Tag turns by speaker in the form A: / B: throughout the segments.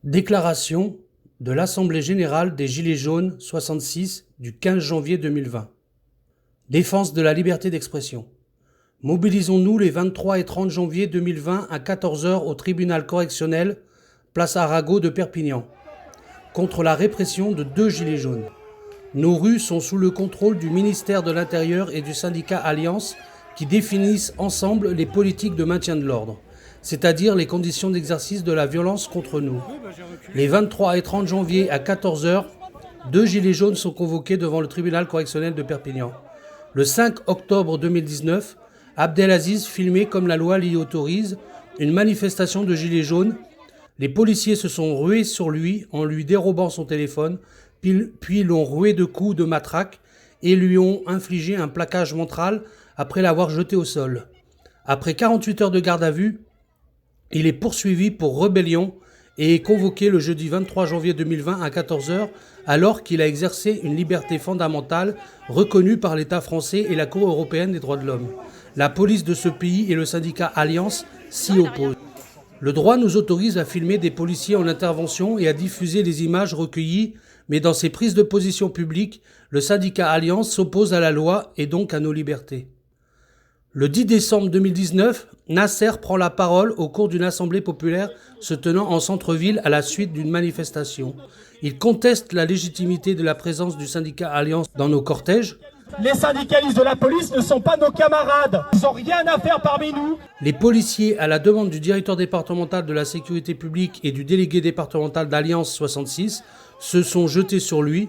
A: Déclaration de l'Assemblée générale des Gilets jaunes 66 du 15 janvier 2020. Défense de la liberté d'expression. Mobilisons-nous les 23 et 30 janvier 2020 à 14 h au tribunal correctionnel, place Arago de Perpignan, contre la répression de 2 Gilets jaunes. Nos rues sont sous le contrôle du ministère de l'Intérieur et du syndicat Alliance qui définissent ensemble les politiques de maintien de l'ordre, c'est-à-dire les conditions d'exercice de la violence contre nous. Les 23 et 30 janvier à 14 h, 2 Gilets jaunes sont convoqués devant le tribunal correctionnel de Perpignan. Le 5 octobre 2019, Abdelaziz filmait comme la loi l'y autorise une manifestation de Gilets jaunes. Les policiers se sont rués sur lui en lui dérobant son téléphone, puis l'ont roué de coups de matraque et lui ont infligé un plaquage ventral après l'avoir jeté au sol. Après 48 heures de garde à vue, il est poursuivi pour rébellion et est convoqué le jeudi 23 janvier 2020 à 14 h alors qu'il a exercé une liberté fondamentale reconnue par l'État français et la Cour européenne des droits de l'homme. La police de ce pays et le syndicat Alliance s'y opposent. Le droit nous autorise à filmer des policiers en intervention et à diffuser les images recueillies, mais dans ses prises de position publiques, le syndicat Alliance s'oppose à la loi et donc à nos libertés. Le 10 décembre 2019, Nasser prend la parole au cours d'une assemblée populaire se tenant en centre-ville à la suite d'une manifestation. Il conteste la légitimité de la présence du syndicat Alliance dans nos cortèges.
B: Les syndicalistes de la police ne sont pas nos camarades. Ils n'ont rien à faire parmi nous.
A: Les policiers, à la demande du directeur départemental de la sécurité publique et du délégué départemental d'Alliance 66, se sont jetés sur lui.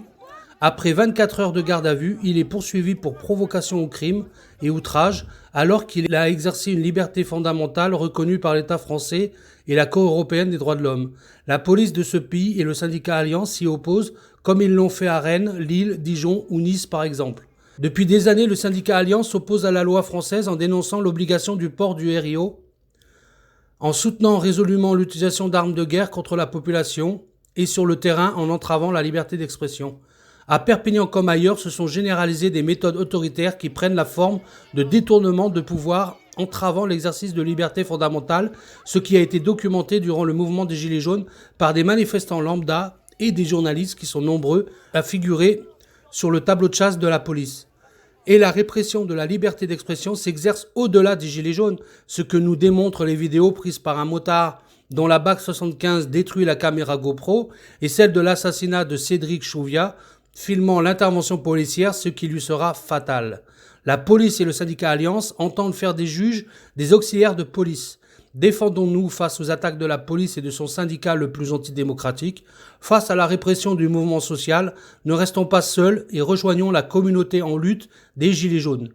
A: Après 24 heures de garde à vue, il est poursuivi pour provocation au crime et outrage alors qu'il a exercé une liberté fondamentale reconnue par l'État français et la Cour européenne des droits de l'homme. La police de ce pays et le syndicat Alliance s'y opposent comme ils l'ont fait à Rennes, Lille, Dijon ou Nice par exemple. Depuis des années, le syndicat Alliance s'oppose à la loi française en dénonçant l'obligation du port du RIO, en soutenant résolument l'utilisation d'armes de guerre contre la population et sur le terrain en entravant la liberté d'expression. À Perpignan comme ailleurs, se sont généralisées des méthodes autoritaires qui prennent la forme de détournement de pouvoir entravant l'exercice de liberté fondamentale, ce qui a été documenté durant le mouvement des Gilets jaunes par des manifestants lambda et des journalistes qui sont nombreux à figurer sur le tableau de chasse de la police. Et la répression de la liberté d'expression s'exerce au-delà des Gilets jaunes, ce que nous démontrent les vidéos prises par un motard dont la BAC 75 détruit la caméra GoPro et celle de l'assassinat de Cédric Chouviat, filmant l'intervention policière, ce qui lui sera fatal. La police et le syndicat Alliance entendent faire des juges des auxiliaires de police. Défendons-nous face aux attaques de la police et de son syndicat le plus antidémocratique. Face à la répression du mouvement social, ne restons pas seuls et rejoignons la communauté en lutte des Gilets jaunes.